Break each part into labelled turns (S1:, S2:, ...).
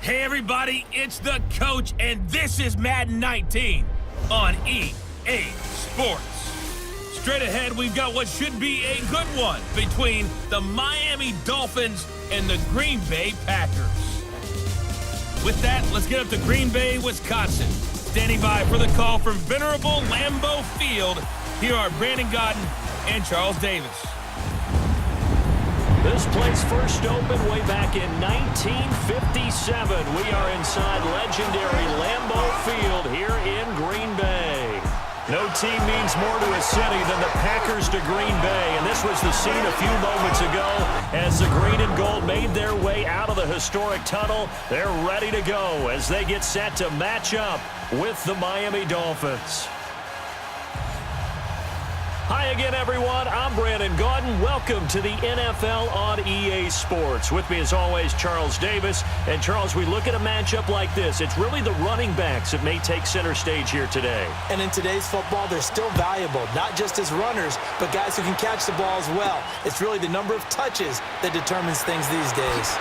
S1: Hey everybody, it's the coach, and this is Madden 19 on EA Sports. Straight ahead, we've got what should be a good one between the Miami Dolphins and the Green Bay Packers. With that, let's get up to Green Bay, Wisconsin. Standing by for the call from venerable LAMBEAU Field, here are Brandon Godden and Charles Davis.
S2: This place first opened way back in 1957. We are inside legendary LAMBEAU Field here in Green Bay. No team means more to a city than the Packers to Green Bay, and this was the scene a few moments ago as the green and gold made their way out of the historic tunnel. They're ready to go as they get set to match up with the Miami Dolphins. Hi again, everyone. I'm Brandon Godden. Welcome to the NFL on EA Sports. With me, as always, Charles Davis. And, Charles, we look at a matchup like this. It's really the running backs that may take center stage here today.
S3: And in today's football, they're still valuable, not just as runners, but guys who can catch the ball as well. It's really the number of touches that determines things these days.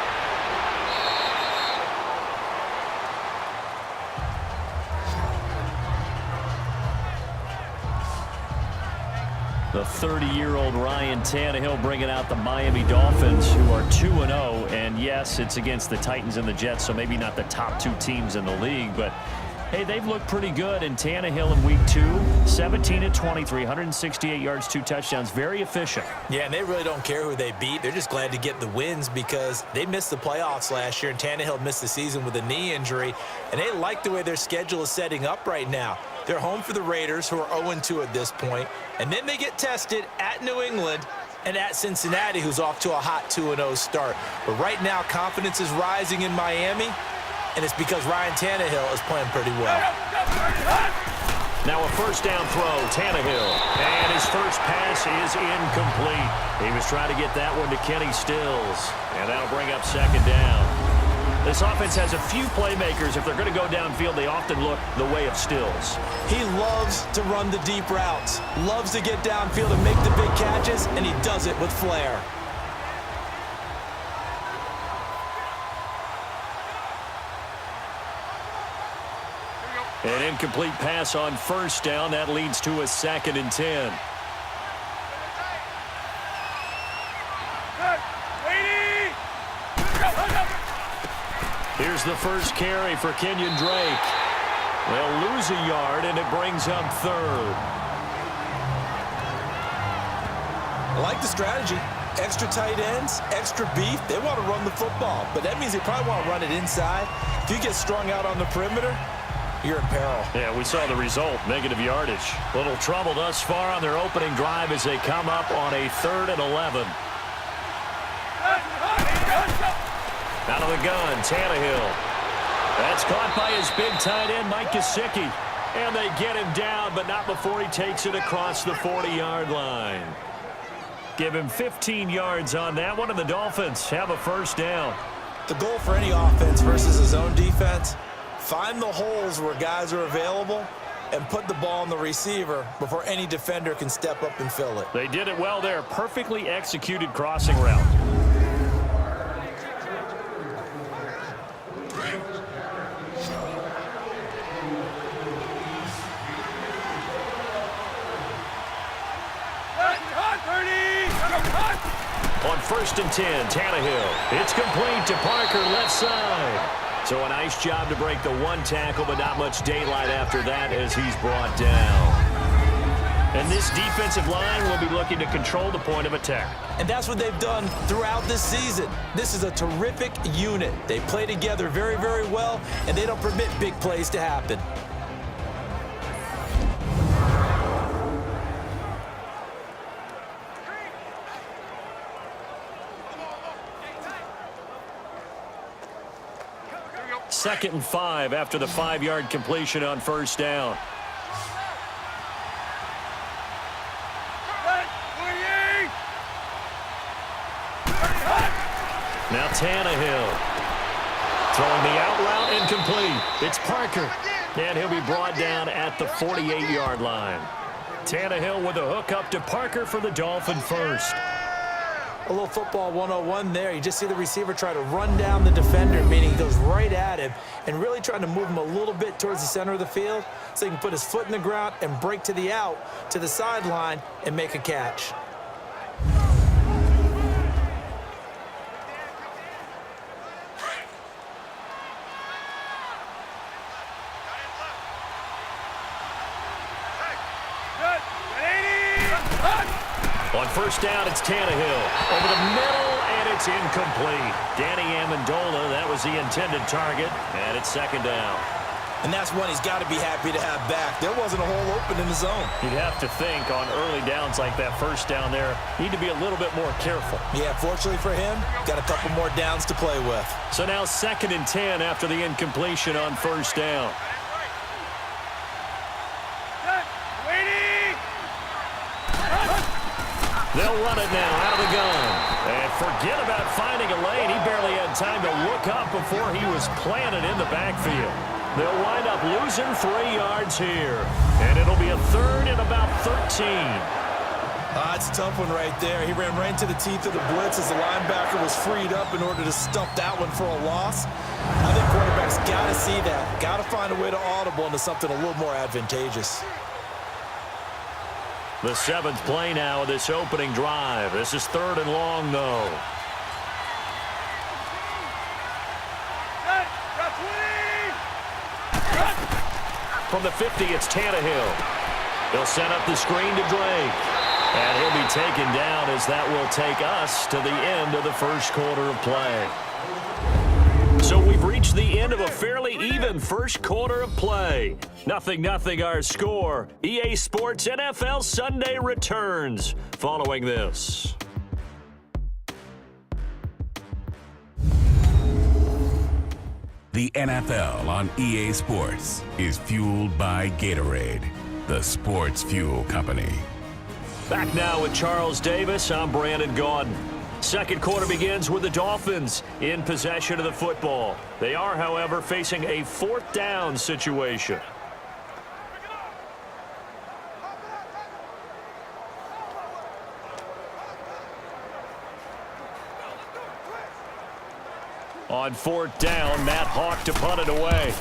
S2: The 30-year-old Ryan Tannehill bringing out the Miami Dolphins, who are 2-0. And, yes, it's against the Titans and the Jets, so maybe not the top two teams in the league. But, hey, they've looked pretty good. And Tannehill in Week 2, 17-23, 168 yards, 2 touchdowns. Very efficient.
S3: Yeah, and they really don't care who they beat. They're just glad to get the wins because they missed the playoffs last year, and Tannehill missed the season with a knee injury. And they like the way their schedule is setting up right now. They're home for the Raiders, who are 0-2 at this point. And then they get tested at New England and at Cincinnati, who's off to a hot 2-0 start. But right now, confidence is rising in Miami, and it's because Ryan Tannehill is playing pretty well.
S2: Now a first down throw, Tannehill. And his first pass is incomplete. He was trying to get that one to Kenny Stills. And that'll bring up second down. This offense has a few playmakers. If they're going to go downfield, they often look the way of Stills.
S3: He loves to run the deep routes, loves to get downfield and make the big catches, and he does it with flair.
S2: An incomplete pass on first down. That leads to a 2nd and 10. Here's the first carry for Kenyon Drake. They'll lose a yard, and it brings up 3rd.
S3: I like the strategy. Extra tight ends, extra beef. They want to run the football, but that means they probably want to run it inside. If you get strung out on the perimeter, you're in peril.
S2: Yeah, we saw the result, negative yardage. Little trouble thus far on their opening drive as they come up on a 3rd and 11. Out of the gun, Tannehill. That's caught by his big tight end, Mike Gesicki. And they get him down, but not before he takes it across the 40-yard line. Give him 15 yards on that one, and the Dolphins have a first down.
S3: The goal for any offense versus a zone defense, find the holes where guys are available and put the ball on the receiver before any defender can step up and fill it.
S2: They did it well there. Perfectly executed crossing route. On 1st and 10, Tannehill. It's complete to Parker, left side. So a nice job to break the 1 tackle, but not much daylight after that as he's brought down. And this defensive line will be looking to control the point of attack.
S3: And that's what they've done throughout this season. This is a terrific unit. They play together very, very well, and they don't permit big plays to happen.
S2: Second and 5 after the 5-yard completion on first down. Now Tannehill. Throwing the out route incomplete. It's Parker. And he'll be brought down at the 48-yard line. Tannehill with a hook up to Parker for the Dolphin first.
S3: A little football 101 there. You just see the receiver try to run down the defender, meaning he goes right at him and really trying to move him a little bit towards the center of the field so he can put his foot in the ground and break to the out, to the sideline, and make a catch.
S2: On first down, it's Tannehill. Over the middle, and it's incomplete. Danny Amendola, that was the intended target, and it's second down.
S3: And that's one he's got to be happy to have back. There wasn't a hole open in the zone.
S2: You'd have to think on early downs like that first down there, need to be a little bit more careful.
S3: Yeah, fortunately for him, got a couple more downs to play with.
S2: So now 2nd and 10 after the incompletion on first down. They'll run it now out of the gun. And forget about finding a lane. He barely had time to look up before he was planted in the backfield. They'll wind up losing 3 yards here. And it'll be a 3rd and about 13.
S3: It's a tough one right there. He ran right into the teeth of the blitz as the linebacker was freed up in order to stump that one for a loss. I think quarterbacks got to see that. Got to find a way to audible into something a little more advantageous.
S2: The 7th play now of this opening drive. This is 3rd and long, though. From the 50, it's Tannehill. He'll set up the screen to Drake. And he'll be taken down as that will take us to the end of the first quarter of play. So we've reached the end of a fairly even first quarter of play. 0-0 our score. EA Sports NFL Sunday returns following this.
S4: The NFL on EA Sports is fueled by Gatorade, the sports fuel company.
S2: Back now with Charles Davis, I'm Brandon Gaudin. Second quarter begins with the Dolphins in possession of the football. They are, however, facing a 4th down situation. On 4th down, Matt Hawk to punt it away.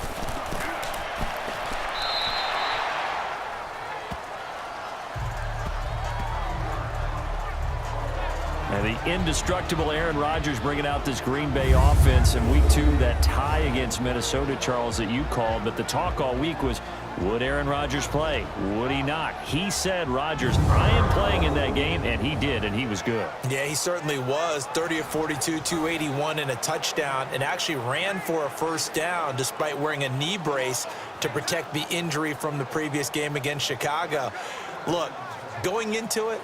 S2: And the indestructible Aaron Rodgers bringing out this Green Bay offense in Week 2, that tie against Minnesota, Charles, that you called. But the talk all week was, would Aaron Rodgers play? Would he not? He said, Rodgers, I am playing in that game, and he did, and he was good.
S3: Yeah, he certainly was. 30 of 42, 281 and a touchdown, and actually ran for a first down despite wearing a knee brace to protect the injury from the previous game against Chicago. Look, going into it,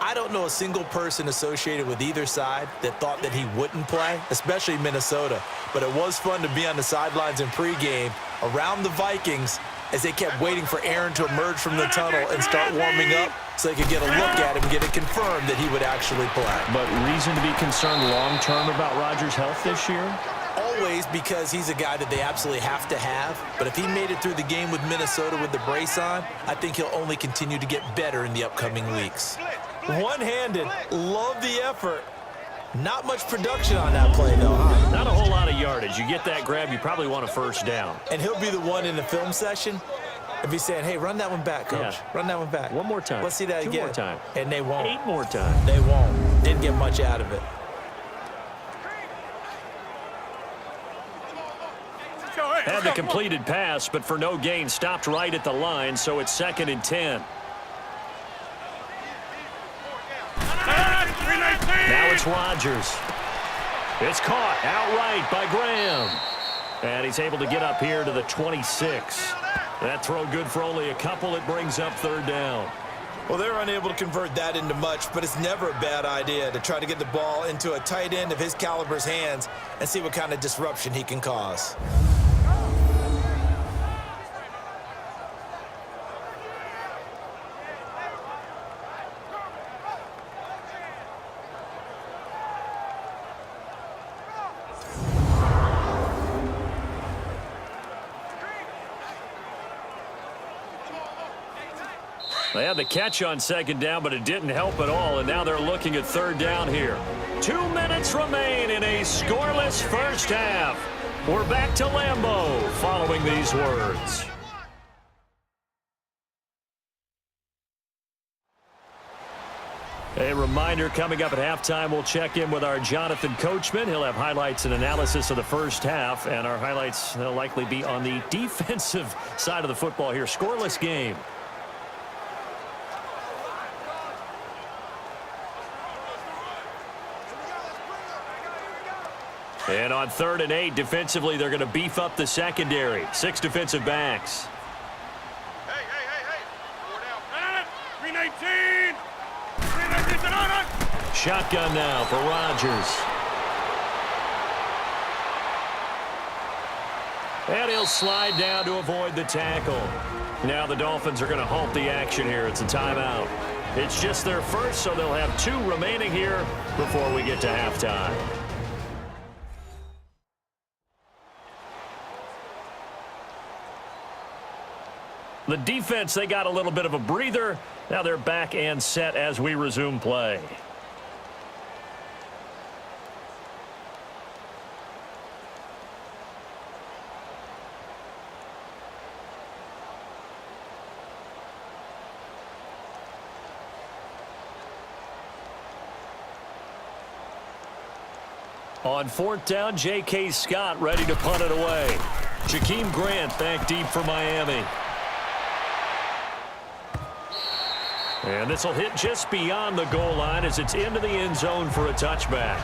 S3: I don't know a single person associated with either side that thought that he wouldn't play, especially Minnesota. But it was fun to be on the sidelines in pregame around the Vikings as they kept waiting for Aaron to emerge from the tunnel and start warming up so they could get a look at him and get it confirmed that he would actually play.
S2: But reason to be concerned long-term about Rodgers' health this year?
S3: Always, because he's a guy that they absolutely have to have. But if he made it through the game with Minnesota with the brace on, I think he'll only continue to get better in the upcoming weeks. One-handed, love the effort. Not much production on that play, though, huh?
S2: Not a whole lot of yardage. You get that grab, you probably want a first down.
S3: And he'll be the one in the film session if he's saying, hey, run that one back, coach.
S2: Yeah.
S3: Run that one back.
S2: One more time.
S3: Let's see that
S2: 2
S3: again.
S2: more time.
S3: And they won't.
S2: 8 more times.
S3: They won't. Didn't get much out of it.
S2: Had the completed pass, but for no gain, stopped right at the line, so it's 2nd and 10. Now it's Rodgers. It's caught outright by Graham. And he's able to get up here to the 26. That throw good for only a couple. It brings up 3rd down.
S3: Well, they're unable to convert that into much, but it's never a bad idea to try to get the ball into a tight end of his caliber's hands and see what kind of disruption he can cause.
S2: They had the catch on second down, but it didn't help at all, and now they're looking at third down here. 2 minutes remain in a scoreless first half. We're back to LAMBEAU following these words. A reminder, coming up at halftime, we'll check in with our Jonathan Coachman. He'll have highlights and analysis of the first half, and our highlights will likely be on the defensive side of the football here. Scoreless game. And on 3rd and 8, defensively, they're going to beef up the secondary. 6 defensive backs.
S5: Hey. 319. 319.
S2: Shotgun now for Rodgers. And he'll slide down to avoid the tackle. Now the Dolphins are going to halt the action here. It's a timeout. It's just their first, so they'll have 2 remaining here before we get to halftime. The defense, they got a little bit of a breather. Now they're back and set as we resume play. On 4th down, J.K. Scott ready to punt it away. Jakeem Grant back deep for Miami. And this will hit just beyond the goal line as it's into the end zone for a touchback.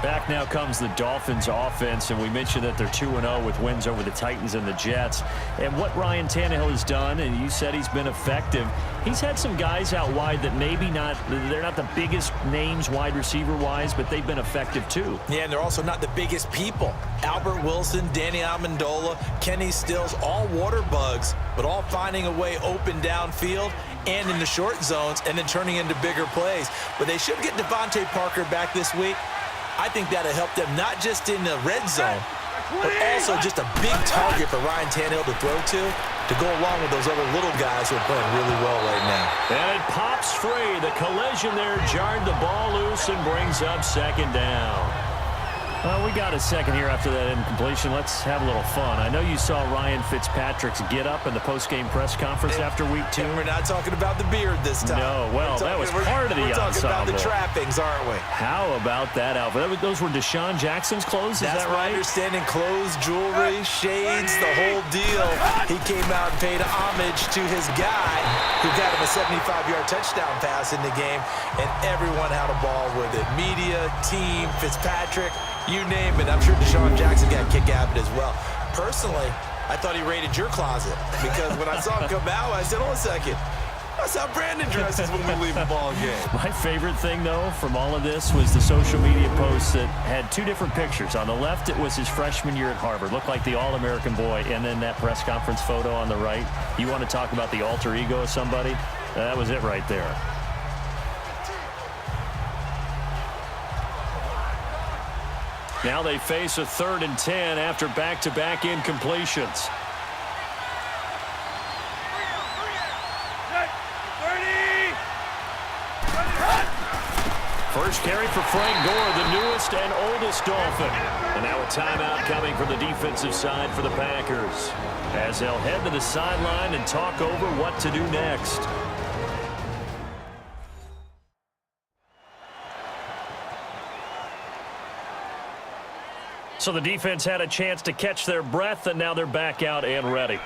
S2: Back now comes the Dolphins offense, and we mentioned that they're 2-0 with wins over the Titans and the Jets. And what Ryan Tannehill has done, and you said he's been effective, he's had some guys out wide that maybe they're not the biggest names wide receiver-wise, but they've been effective too.
S3: Yeah, and they're also not the biggest people. Albert Wilson, Danny Amendola, Kenny Stills, all water bugs, but all finding a way open downfield and in the short zones and then turning into bigger plays. But they should get Devontae Parker back this week. I think that'll help them not just in the red zone, but also just a big target for Ryan Tannehill to throw to go along with those other little guys who are playing really well right now.
S2: And it pops free. The collision there jarred the ball loose and brings up second down. Well, we got a second here after that incompletion. Let's have a little fun. I know you saw Ryan Fitzpatrick's get up in the post-game press conference after week 2.
S3: And we're not talking about the beard this time.
S2: No, well, that was part of the ensemble.
S3: We're talking about the trappings, aren't we?
S2: How about that outfit? Those were Deshaun Jackson's clothes, is that right?
S3: That's my understanding. Clothes, jewelry, shades, the whole deal. He came out and paid homage to his guy who got him a 75-yard touchdown pass in the game, and everyone had a ball with it. Media, team, Fitzpatrick, you name it. I'm sure Deshaun Jackson got a kick out of it as well. Personally, I thought he raided your closet because when I saw him come out, I said, hold on a second. That's how Brandon dresses when we leave the ball game.
S2: My favorite thing, though, from all of this was the social media posts that had 2 different pictures. On the left, it was his freshman year at Harvard. Looked like the All-American boy. And then that press conference photo on the right. You want to talk about the alter ego of somebody? That was it right there. Now they face a 3rd and 10 after back-to-back incompletions. First carry for Frank Gore, the newest and oldest Dolphin. And now a timeout coming from the defensive side for the Packers, as they'll head to the sideline and talk over what to do next. So the defense had a chance to catch their breath, and now they're back out and ready.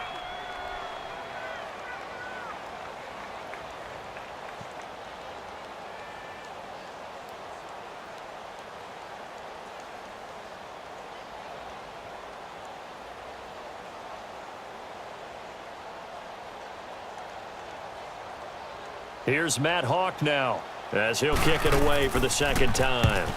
S2: Here's Matt Hawk now, as he'll kick it away for the second time.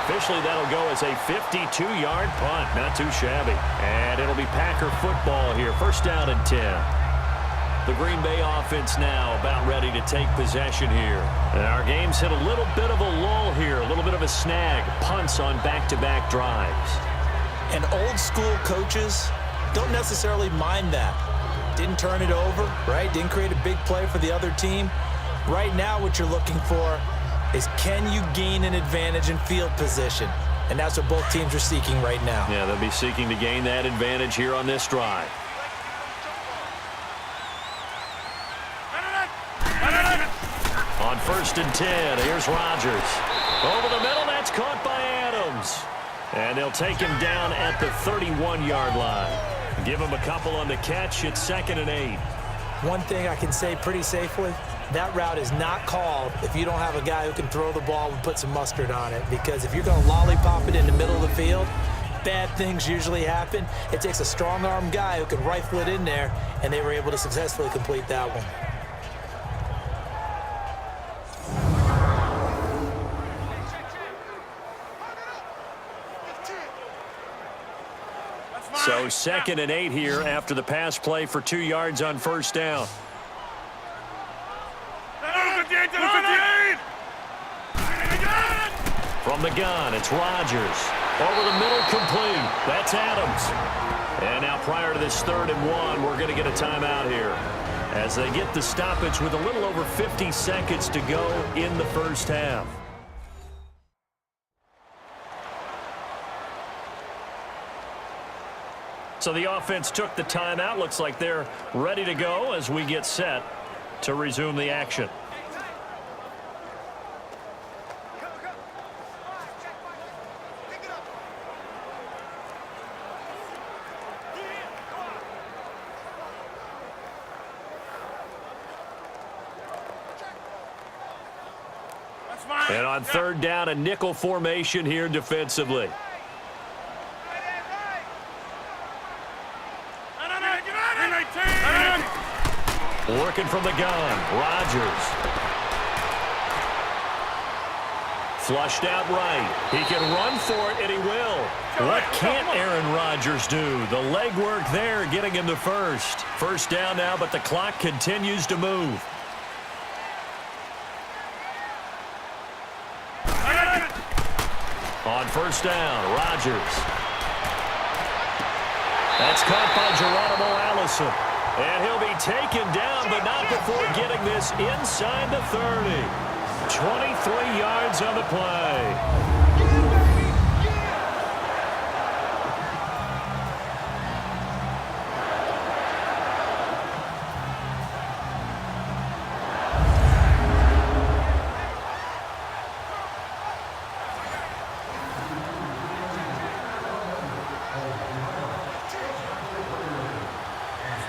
S2: Officially, that'll go as a 52-yard punt. Not too shabby. And it'll be Packer football here. First down and 10. The Green Bay offense now about ready to take possession here. And our game's hit a little bit of a lull here, a little bit of a snag. Punts on back-to-back drives.
S3: And old-school coaches don't necessarily mind that. Didn't turn it over, right? Didn't create a big play for the other team. Right now what you're looking for is, can you gain an advantage in field position? And that's what both teams are seeking right now.
S2: Yeah, they'll be seeking to gain that advantage here on this drive. On 1st and 10, here's Rodgers. Over the middle, that's caught by Adams. And they'll take him down at the 31-yard line. Give him a couple on the catch. It's 2nd and 8.
S3: One thing I can say pretty safely, that route is not called if you don't have a guy who can throw the ball and put some mustard on it. Because if you're going to lollipop it in the middle of the field, bad things usually happen. It takes a strong-arm guy who can rifle it in there, and they were able to successfully complete that one.
S2: So 2nd and 8 here after the pass play for 2 yards on 1st down. From the gun, it's Rodgers. Over the middle, complete. That's Adams. And now prior to this 3rd and 1, we're going to get a timeout here as they get the stoppage with a little over 50 seconds to go in the first half. So the offense took the timeout. Looks like they're ready to go as we get set to resume the action. And on 3rd down, a nickel formation here defensively. Working from the gun, Rodgers. Flushed out right. He can run for it, and he will. What can't Aaron Rodgers do? The legwork there getting him to first. 1st down now, but the clock continues to move. On 1st down, Rodgers. That's caught by Geronimo Allison. And he'll be taken down, but not before getting this inside the 30. 23 yards on the play.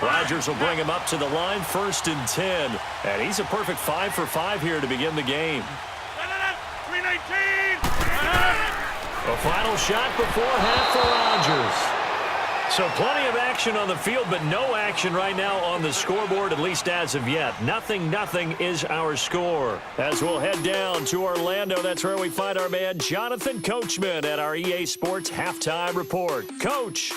S2: Rodgers will bring him up to the line, 1st and 10. And he's a perfect 5 for 5 here to begin the game. A final shot before half for Rodgers. So plenty of action on the field, but no action right now on the scoreboard, at least as of yet. 0-0 is our score. As we'll head down to Orlando, that's where we find our man Jonathan Coachman at our EA Sports Halftime Report. Coach.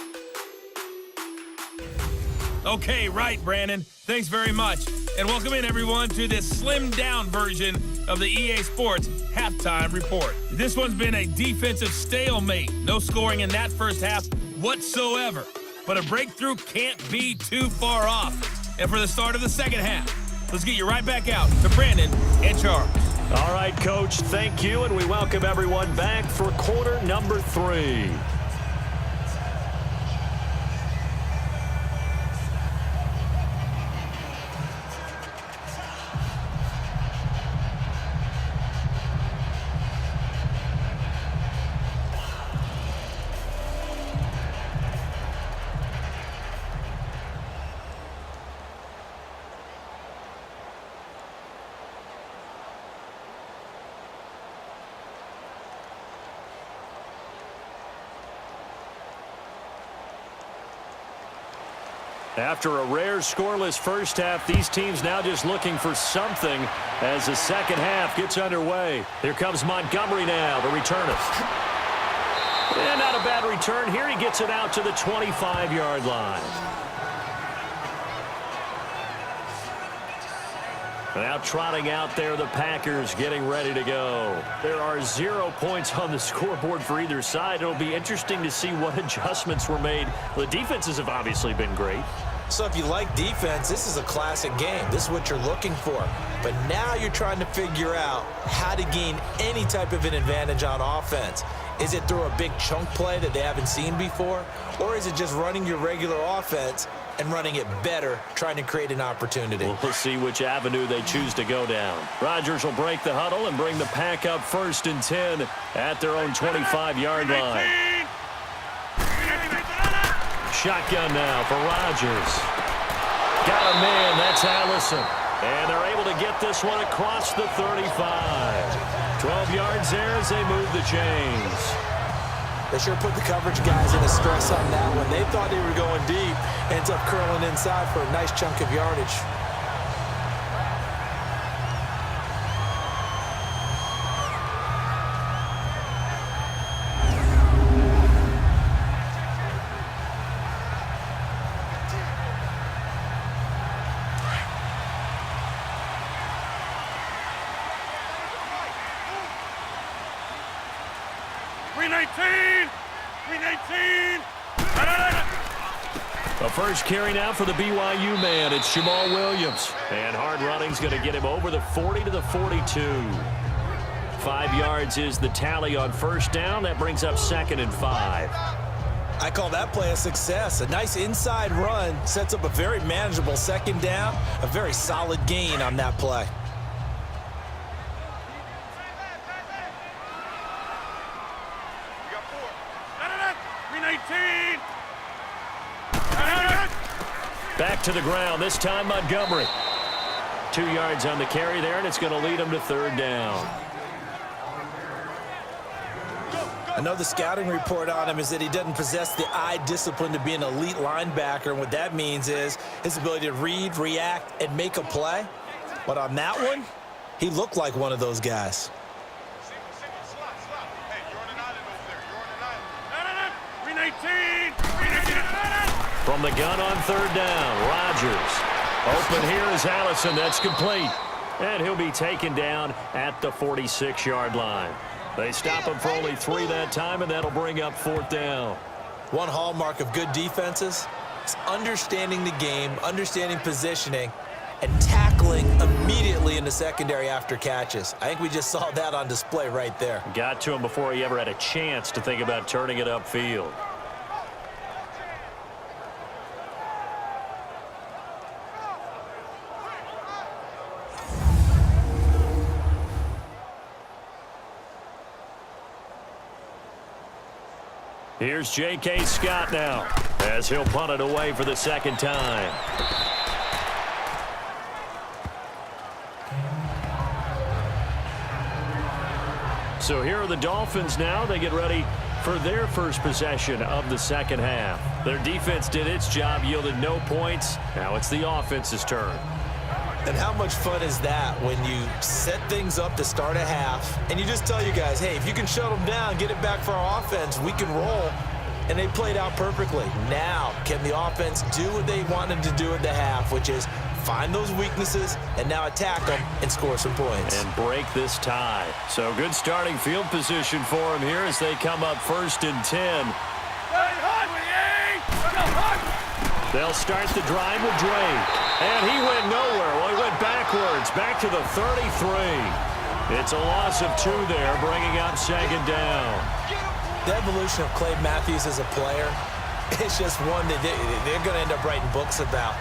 S1: Okay, right, Brandon. Thanks very much. And welcome in, everyone, to this slimmed-down version of the EA Sports Halftime Report. This one's been a defensive stalemate. No scoring in that first half whatsoever. But a breakthrough can't be too far off. And for the start of the second half, let's get you right back out to Brandon and Charles.
S2: All right, Coach, thank you, and we welcome everyone back for quarter number 3. After a rare scoreless first half, these teams now just looking for something as the second half gets underway. Here comes Montgomery now, the returnist. And not a bad return. Here he gets it out to the 25-yard line. Now trotting out there, the Packers getting ready to go. There are 0 points on the scoreboard for either side. It'll be interesting to see what adjustments were made. The defenses have obviously been great.
S3: So if you like defense, this is a classic game. This is what you're looking for. But now you're trying to figure out how to gain any type of an advantage on offense. Is it through a big chunk play that they haven't seen before? Or is it just running your regular offense and running it better, trying to create an opportunity?
S2: We'll see which avenue they choose to go down. Rodgers will break the huddle and bring the Pack up 1st and 10 at their own 25-yard line. Shotgun now for Rodgers. Got a man, that's Allison. And they're able to get this one across the 35. 12 yards there as they move the chains.
S3: They sure put the coverage guys in a stress on that one. They thought they were going deep. Ends up curling inside for a nice chunk of yardage.
S2: The first carry now for the BYU man. It's Jamal Williams. And hard running's going to get him over the 40 to the 42. 5 yards is the tally on first down. That brings up 2nd and 5.
S3: I call that play a success. A nice inside run sets up a very manageable 2nd down. A very solid gain on that play.
S2: Back to the ground, this time Montgomery. 2 yards on the carry there, and it's going to lead him to 3rd down.
S3: I know the scouting report on him is that he doesn't possess the eye discipline to be an elite linebacker, and what that means is his ability to read, react, and make a play. But on that one, he looked like one of those guys.
S2: From the gun on 3rd down, Rodgers. Open here is Allison. That's complete. And he'll be taken down at the 46-yard line. They stop him for only 3 that time, and that'll bring up 4th down.
S3: One hallmark of good defenses is understanding the game, understanding positioning, and tackling immediately in the secondary after catches. I think we just saw that on display right there.
S2: Got to him before he ever had a chance to think about turning it upfield. Here's J.K. Scott now as he'll punt it away for the 2nd time. So here are the Dolphins now. They get ready for their first possession of the 2nd half. Their defense did its job, yielded no points. Now it's the offense's turn.
S3: And how much fun is that when you set things up to start a half and you just tell your guys, hey, if you can shut them down, get it back for our offense, we can roll. And they played out perfectly. Now, can the offense do what they wanted to do at the half, which is find those weaknesses and now attack them and score some points.
S2: And break this tie. So good starting field position for them here as they come up 1st and 10. They'll start the drive with Drake. And he went nowhere. Well, he went backwards, back to the 33. It's a loss of 2 there, bringing up 2nd down.
S3: The evolution of Clay Matthews as a player, it's just one that they're going to end up writing books about.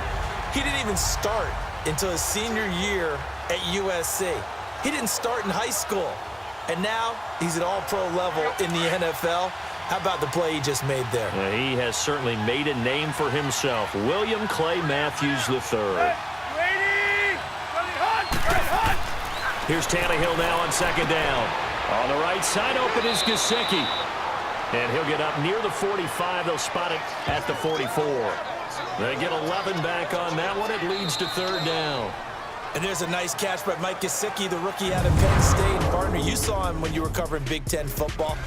S3: He didn't even start until his senior year at USC. He didn't start in high school. And now he's at all-pro level in the NFL. How about the play he just made there?
S2: He has certainly made a name for himself. William Clay Matthews III. Here's Tannehill now on 2nd down. On the right side, open is Gesicki. And he'll get up near the 45. They'll spot it at the 44. They get 11 back on that one. It leads to 3rd down.
S3: And there's a nice catch by Mike Gesicki, the rookie out of Penn State. Partner, you saw him when you were covering Big Ten football.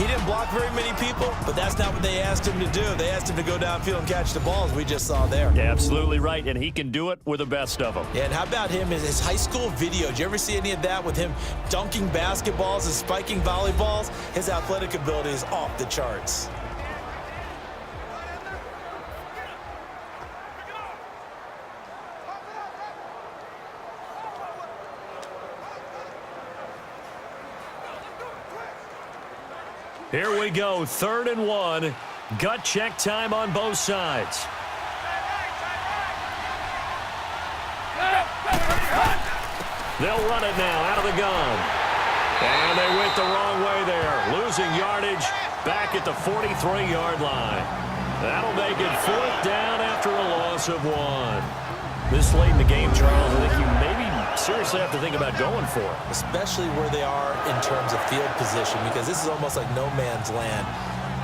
S3: He didn't block very many people, but that's not what they asked him to do. They asked him to go downfield and catch the balls we just saw there.
S2: Yeah, absolutely right, and he can do it with the best of them.
S3: Yeah, and how about him in his high school video? Did you ever see any of that with him dunking basketballs and spiking volleyballs? His athletic ability is off the charts.
S2: Here we go, 3rd and 1. Gut check time on both sides. They'll run it now out of the gun. And they went the wrong way there, losing yardage back at the 43-yard line. That'll make it 4th down after a loss of 1. This late in the game, Charles, I think you maybe seriously have to think about going for it.
S3: Especially where they are in terms of field position, because this is almost like no man's land.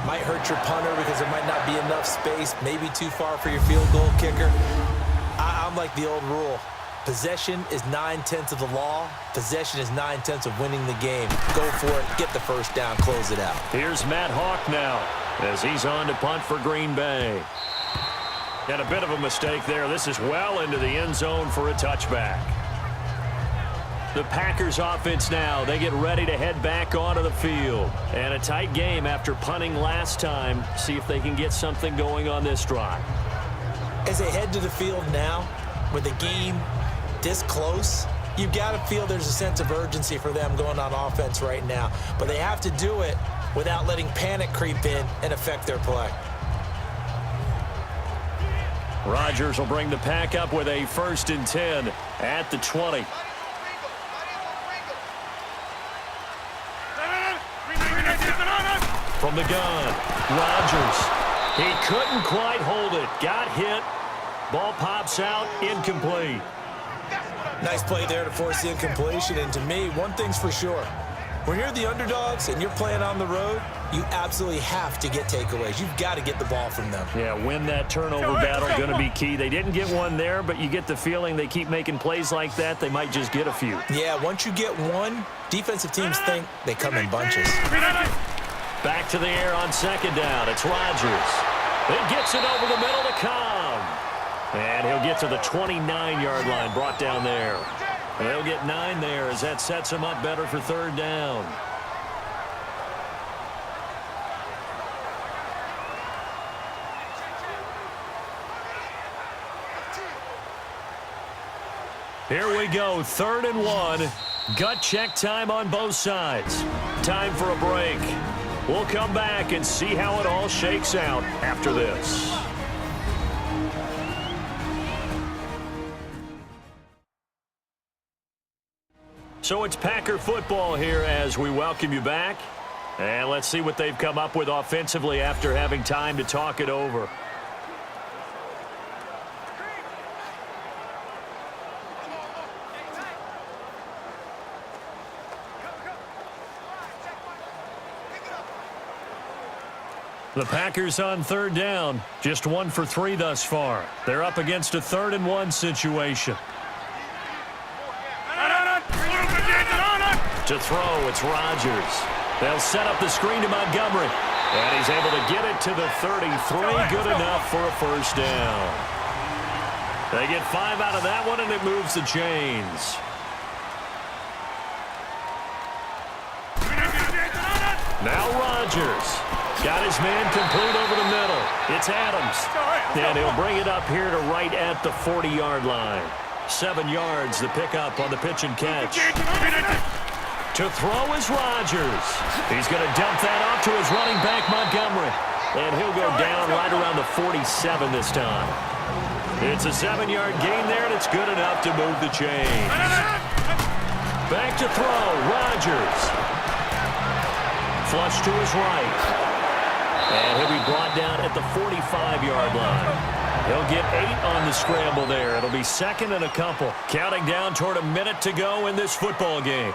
S3: Might hurt your punter because there might not be enough space, maybe too far for your field goal kicker. I'm like the old rule. Possession is 9/10 of the law. Possession is 9/10 of winning the game. Go for it, get the first down, close it out.
S2: Here's Matt Hawk now as he's on to punt for Green Bay. And a bit of a mistake there. This is well into the end zone for a touchback. The Packers offense now, they get ready to head back onto the field. And a tight game after punting last time. See if they can get something going on this drive.
S3: As they head to the field now, with the game this close, you've got to feel there's a sense of urgency for them going on offense right now. But they have to do it without letting panic creep in and affect their play.
S2: Rodgers will bring the pack up with a 1st and 10 at the 20. From the gun, Rodgers. He couldn't quite hold it. Got hit. Ball pops out, incomplete.
S3: Nice play there to force the incompletion. And to me, one thing's for sure. When you're the underdogs and you're playing on the road, you absolutely have to get takeaways. You've got to get the ball from them.
S2: Yeah, win that turnover battle, going to be key. They didn't get one there, but you get the feeling they keep making plays like that, they might just get a few.
S3: Yeah, once you get one, defensive teams think they come in bunches.
S2: Back to the air on 2nd down. It's Rodgers. It gets it over the middle to Cobb. And he'll get to the 29-yard line, brought down there. They'll get 9 there as that sets him up better for 3rd down. Here we go, 3rd and 1. Gut check time on both sides. Time for a break. We'll come back and see how it all shakes out after this. So it's Packer football here as we welcome you back. And let's see what they've come up with offensively after having time to talk it over. The Packers on 3rd down, just 1 for 3 thus far. They're up against a 3rd and 1 situation. To throw, it's Rodgers. They'll set up the screen to Montgomery. And he's able to get it to the 33. Good enough for a 1st down. They get 5 out of that one, and it moves the chains. Now Rodgers. Got his man complete over the middle. It's Adams. And he'll bring it up here to right at the 40-yard line. 7 yards, the pickup on the pitch and catch. To throw is Rodgers. He's going to dump that off to his running back, Montgomery. And he'll go down right around the 47 this time. It's a 7-yard gain there, and it's good enough to move the chains. Back to throw, Rodgers. Flush to his right. And he'll be brought down at the 45-yard line. He'll get 8 on the scramble there. It'll be 2nd and a couple. Counting down toward a minute to go in this football game.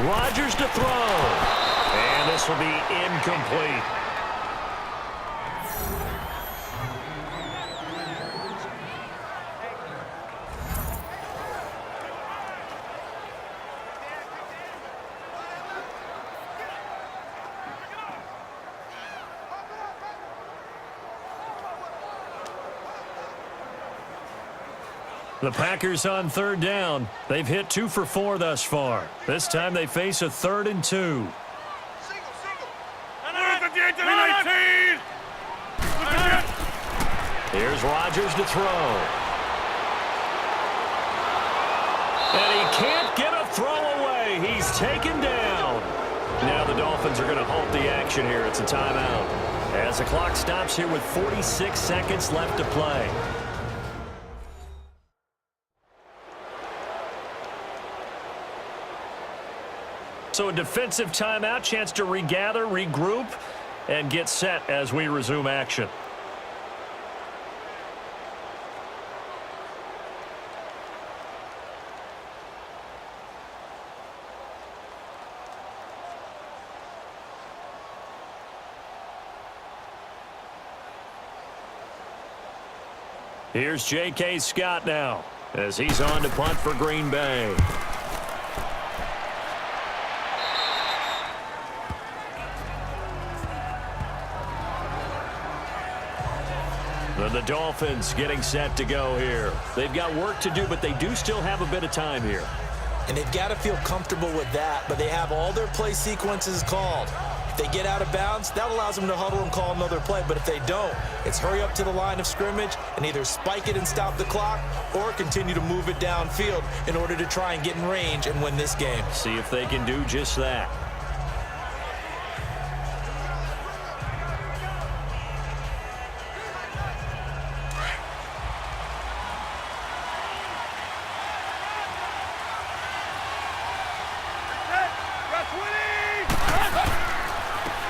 S2: Rodgers to throw. And this will be incomplete. The Packers on third down. They've hit 2 for 4 thus far. This time they face a 3rd and 2. Here's Rodgers to throw. And he can't get a throw away. He's taken down. Now the Dolphins are going to halt the action here. It's a timeout. As the clock stops here with 46 seconds left to play. So a defensive timeout, chance to regather, regroup, and get set as we resume action. Here's J.K. Scott now as he's on to punt for Green Bay. The Dolphins getting set to go here. They've got work to do, but they do still have a bit of time here.
S3: And they've got to feel comfortable with that, but they have all their play sequences called. If they get out of bounds, that allows them to huddle and call another play. But if they don't, it's hurry up to the line of scrimmage and either spike it and stop the clock or continue to move it downfield in order to try and get in range and win this game.
S2: See if they can do just that.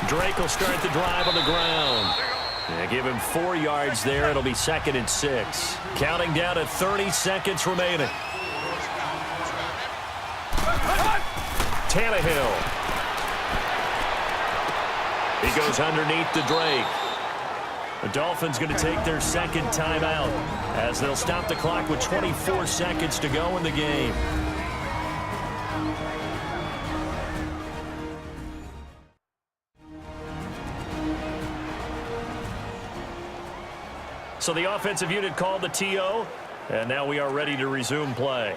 S2: Drake will start the drive on the ground. Yeah, give him 4 yards there. It'll be 2nd and 6. Counting down to 30 seconds remaining. Tannehill. He goes underneath to Drake. The Dolphins going to take their 2nd timeout as they'll stop the clock with 24 seconds to go in the game. So the offensive unit called the TO, and now we are ready to resume play.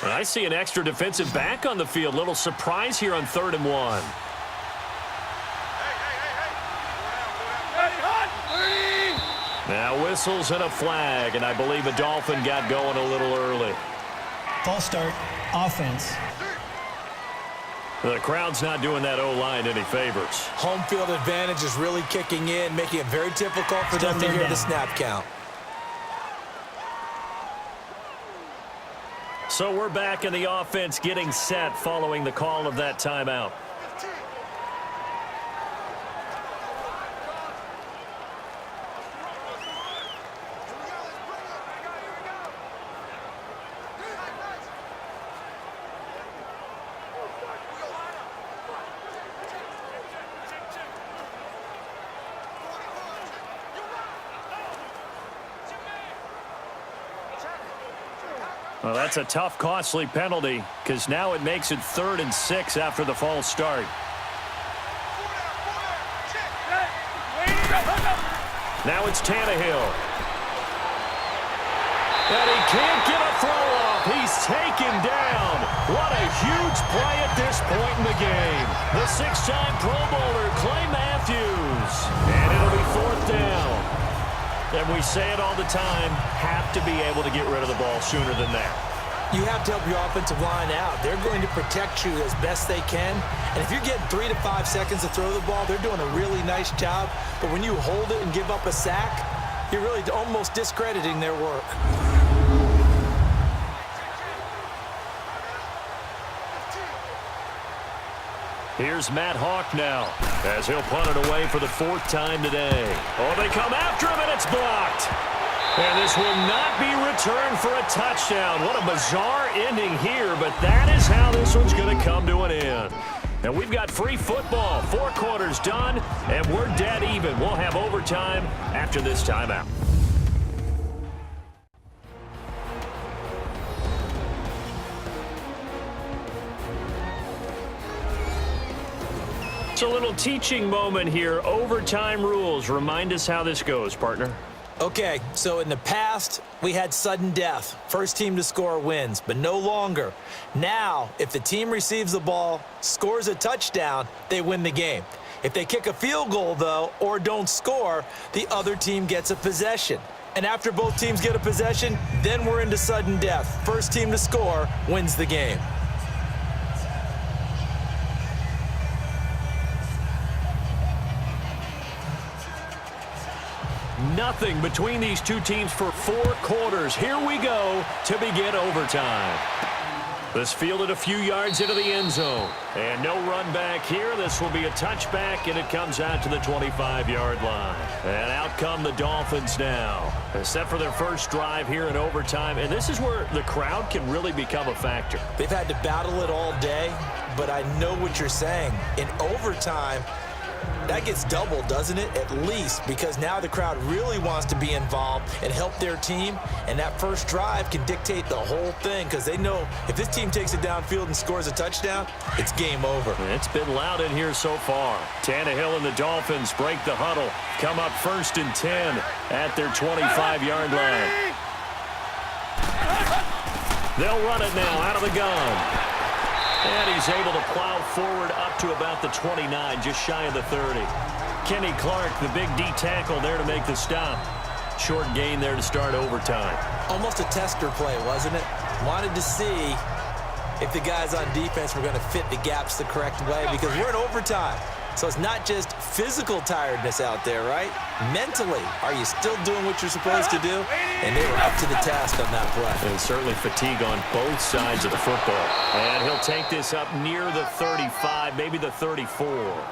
S2: And I see an extra defensive back on the field. Little surprise here on 3rd and 1. Now whistles and a flag, and I believe a Dolphin got going a little early.
S6: False start, offense.
S2: The crowd's not doing that O-line any favors.
S3: Home field advantage is really kicking in, making it very difficult for them to hear the snap count.
S2: So we're back in the offense getting set following the call of that timeout. Well, that's a tough, costly penalty because now it makes it 3rd and 6 after the false start. Now it's Tannehill. And he can't get a throw off. He's taken down. What a huge play at this point in the game. The 6-time Pro Bowler, Clay Matthews. And it'll be 4th down. And we say it all the time, have to be able to get rid of the ball sooner than that.
S3: You have to help your offensive line out. They're going to protect you as best they can. And if you're getting 3 to 5 seconds to throw the ball, they're doing a really nice job. But when you hold it and give up a sack, you're really almost discrediting their work.
S2: Here's Matt Hawk now as he'll punt it away for the 4th time today. Oh, they come after him, and it's blocked. And this will not be returned for a touchdown. What a bizarre ending here, but that is how this one's going to come to an end. And we've got free football. 4 quarters done, and we're dead even. We'll have overtime after this timeout. It's a little teaching moment here. Overtime rules. Remind us how this goes, partner.
S3: Okay, so in the past, we had sudden death. First team to score wins, but no longer. Now, if the team receives the ball, scores a touchdown, they win the game. If they kick a field goal, though, or don't score, the other team gets a possession. And after both teams get a possession, then we're into sudden death. First team to score wins the game.
S2: Nothing between these two teams for 4 quarters. Here we go to begin overtime. This fielded a few yards into the end zone. And no run back here. This will be a touchback, and it comes out to the 25-yard line. And out come the Dolphins now. Set for their first drive here in overtime. And this is where the crowd can really become a factor.
S3: They've had to battle it all day, but I know what you're saying. In overtime, that gets doubled, doesn't it? At least, because now the crowd really wants to be involved and help their team, and that first drive can dictate the whole thing because they know if this team takes it downfield and scores a touchdown, it's game over.
S2: It's been loud in here so far. Tannehill and the Dolphins break the huddle, come up 1st and 10 at their 25-yard line. They'll run it now out of the gun. And he's able to plow forward up to about the 29, just shy of the 30. Kenny Clark, the big D tackle there to make the stop. Short gain there to start overtime.
S3: Almost a tester play, wasn't it? Wanted to see if the guys on defense were going to fit the gaps the correct way because we're in overtime. So it's not just physical tiredness out there, right? Mentally, are you still doing what you're supposed to do? And they were up to the task on that play.
S2: And certainly fatigue on both sides of the football. And he'll take this up near the 35, maybe the 34.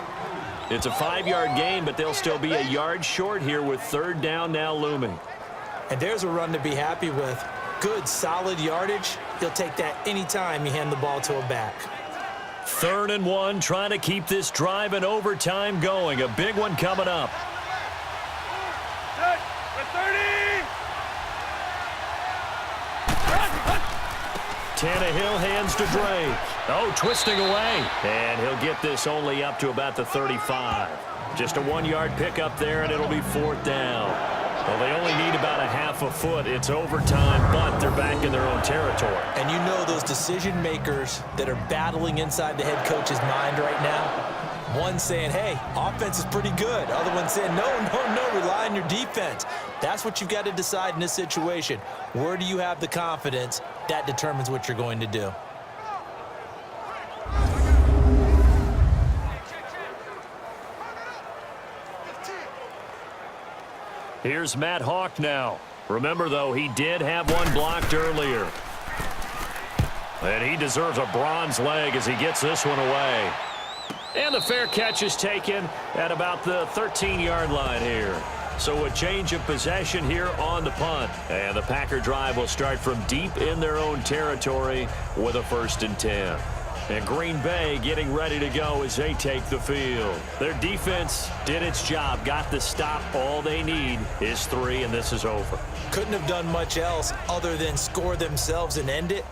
S2: It's a 5-yard gain, but they'll still be a yard short here with 3rd down now looming.
S3: And there's a run to be happy with. Good, solid yardage. He'll take that anytime you hand the ball to a back.
S2: 3rd and 1, trying to keep this drive in overtime going. A big one coming up.
S5: Set for 30.
S2: Tannehill hands to Drake. Oh, twisting away. And he'll get this only up to about the 35. Just a 1-yard pickup there, and it'll be 4th down. Well, they only need about a half a foot. It's overtime, but they're back in their own territory.
S3: And you know those decision makers that are battling inside the head coach's mind right now? One saying, hey, offense is pretty good. Other one saying, no, rely on your defense. That's what you've got to decide in this situation. Where do you have the confidence? That determines what you're going to do.
S2: Here's Matt Hawk now. Remember, though, he did have one blocked earlier. And he deserves a bronze leg as he gets this one away. And the fair catch is taken at about the 13-yard line here. So a change of possession here on the punt. And the Packer drive will start from deep in their own territory with a 1st and 10. And Green Bay getting ready to go as they take the field. Their defense did its job, got the stop. All they need is 3, and this is over.
S3: Couldn't have done much else other than score themselves and end it.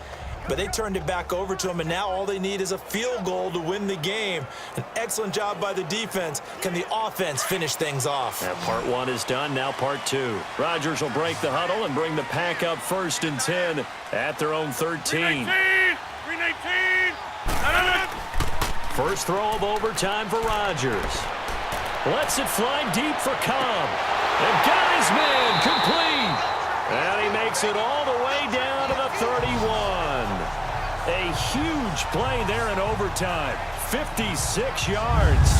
S3: But they turned it back over to them, and now all they need is a field goal to win the game. An excellent job by the defense. Can the offense finish things off?
S2: And part 1 is done, now part 2. Rodgers will break the huddle and bring the Pack up 1st and 10 at their own 13.
S5: 319.
S2: First throw of overtime for Rodgers. Lets it fly deep for Cobb. And got his man complete. And he makes it all the way down to the 31. A huge play there in overtime. 56 yards.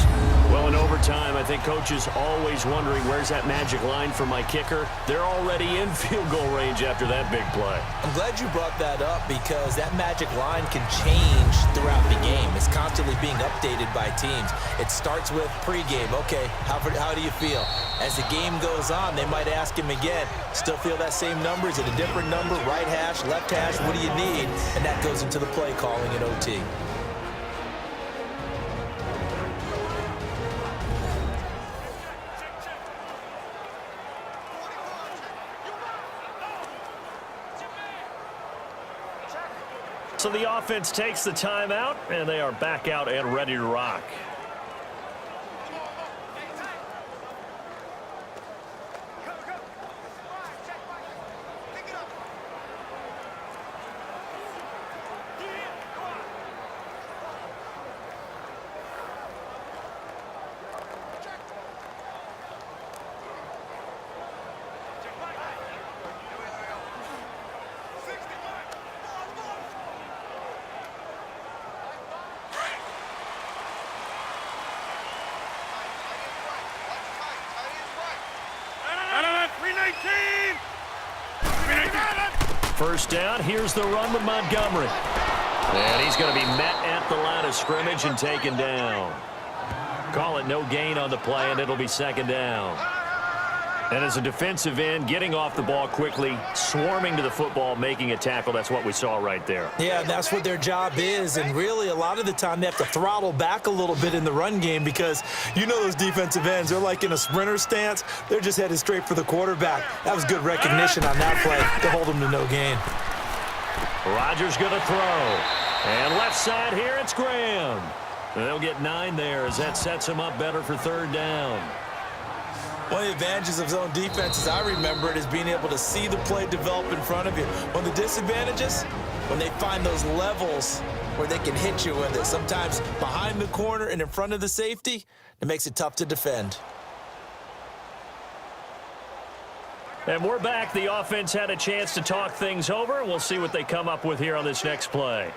S2: Well, in overtime, I think Coach is always wondering, where's that magic line for my kicker? They're already in field goal range after that big play.
S3: I'm glad you brought that up because that magic line can change throughout the game. It's constantly being updated by teams. It starts with pregame. Okay, how do you feel? As the game goes on, they might ask him again, still feel that same number? Is it a different number? Right hash, left hash, what do you need? And that goes into the play calling in OT.
S2: So the offense takes the timeout, and they are back out and ready to rock. First down, here's the run with Montgomery. And he's going to be met at the line of scrimmage and taken down. Call it no gain on the play, and it'll be second down. And as a defensive end, getting off the ball quickly, swarming to the football, making a tackle, that's what we saw right there.
S3: Yeah, and that's what their job is. And really, a lot of the time, they have to throttle back a little bit in the run game because you know those defensive ends, they're like in a sprinter stance. They're just headed straight for the quarterback. That was good recognition on that play to hold them to no gain.
S2: Rodgers going to throw. And left side here, it's Graham. They'll get 9 there as that sets him up better for third down.
S3: One of the advantages of zone defense, as I remember it, is being able to see the play develop in front of you. One of the disadvantages, when they find those levels where they can hit you with it, sometimes behind the corner and in front of the safety, it makes it tough to defend.
S2: And we're back. The offense had a chance to talk things over. We'll see what they come up with here on this next play.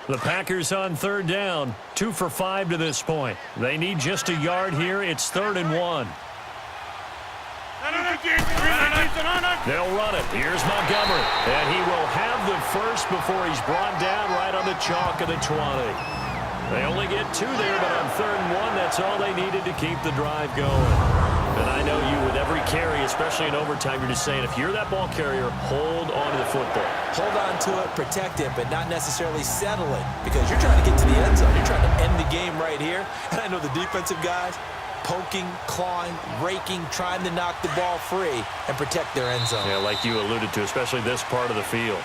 S2: The Packers on third down, 2 for 5 to this point. They need just a yard here. It's 3rd and 1. They'll run it. Here's Montgomery. And he will have the first before he's brought down right on the chalk of the 20. They only get 2 there, but on 3rd and 1, that's all they needed to keep the drive going. And I know you, with every carry, especially in overtime, you're just saying, if you're that ball carrier, hold on to the football.
S3: Hold on to it, protect it, but not necessarily settle it, because you're trying to get to the end zone. You're trying to end the game right here. And I know the defensive guys poking, clawing, raking, trying to knock the ball free and protect their end zone.
S2: Yeah, like you alluded to, especially this part of the field.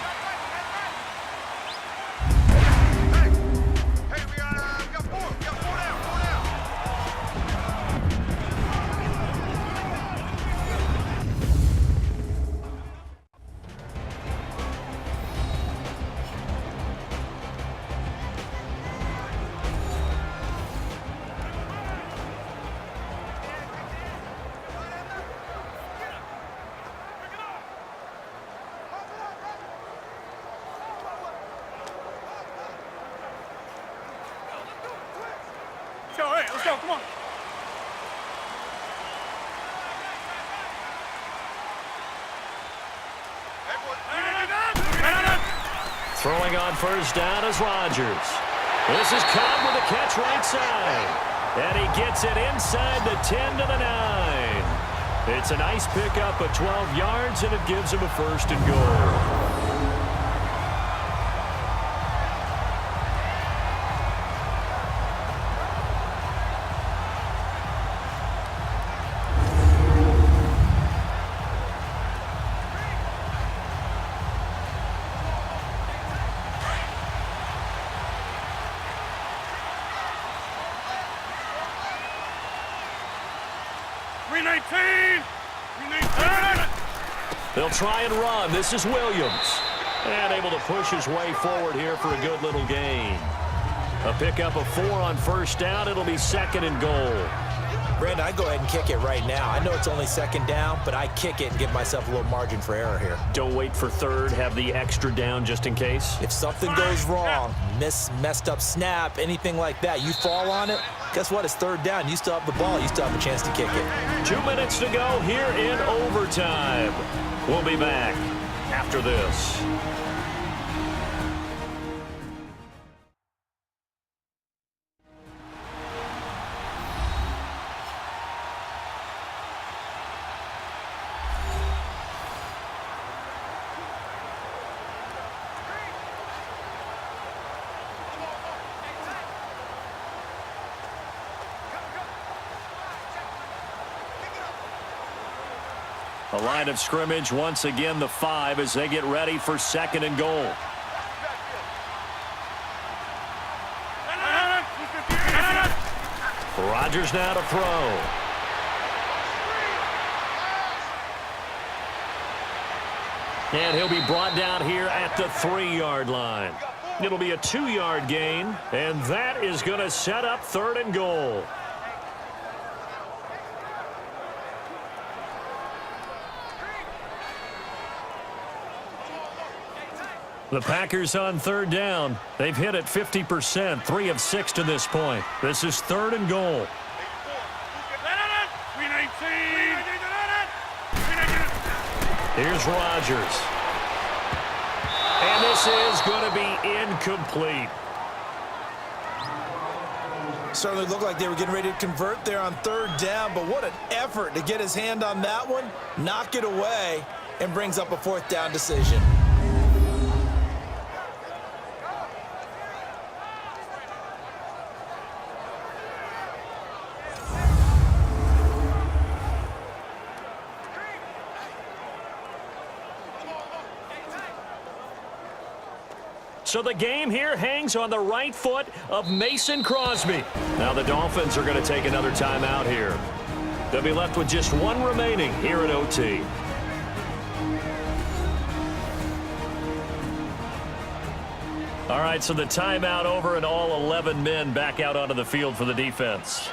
S5: Let's go, come on.
S2: Throwing on first down is Rodgers. This is Cobb with a catch right side. And he gets it inside the 10 to the 9. It's a nice pickup of 12 yards, and it gives him a 1st and goal. They'll try and run. This is Williams. And able to push his way forward here for a good little gain. A pickup of 4 on first down. It'll be 2nd and goal.
S3: Brandon, I go ahead and kick it right now. I know it's only 2nd down, but I kick it and give myself a little margin for error here.
S2: Don't wait for 3rd. Have the extra down just in case.
S3: If something goes wrong, messed up snap, anything like that, you fall on it, guess what? It's 3rd down. You still have the ball. You still have a chance to kick it.
S2: 2 minutes to go here in overtime. We'll be back after this. A line of scrimmage, once again, the 5 as they get ready for 2nd and goal. Rodgers now to throw. And he'll be brought down here at the 3-yard line. It'll be a 2-yard gain, and that is going to set up 3rd and goal. The Packers on 3rd down. They've hit it 50%, 3 of 6 to this point. This is 3rd and goal. Here's Rodgers. And this is going to be incomplete.
S3: Certainly looked like they were getting ready to convert there on 3rd down, but what an effort to get his hand on that one, knock it away, and brings up a 4th down decision.
S2: So the game here hangs on the right foot of Mason Crosby. Now the Dolphins are going to take another timeout here. They'll be left with just 1 remaining here at OT. All right, so the timeout over and all 11 men back out onto the field for the defense.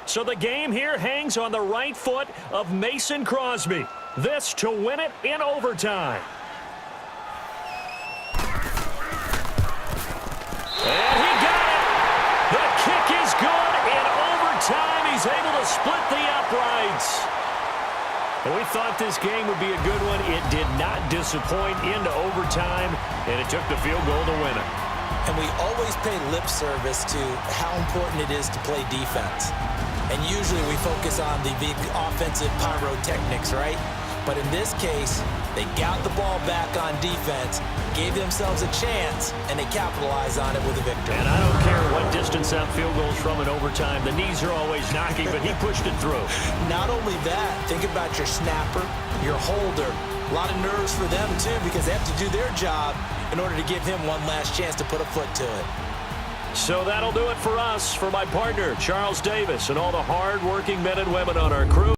S2: So the game here hangs on the right foot of Mason Crosby. This to win it in overtime. And he got it. The kick is good in overtime. He's able to split the uprights. And we thought this game would be a good one. It did not disappoint into overtime, and it took the field goal to win it.
S3: And we always pay lip service to how important it is to play defense. And usually we focus on the offensive pyrotechnics, right? But in this case, they got the ball back on defense, gave themselves a chance, and they capitalized on it with a victory.
S2: And I don't care what distance that field goes from in overtime. The knees are always knocking, but he pushed it through.
S3: Not only that, think about your snapper, your holder. A lot of nerves for them, too, because they have to do their job in order to give him one last chance to put a foot to it.
S2: So that'll do it for us. For my partner, Charles Davis, and all the hard-working men and women on our crew.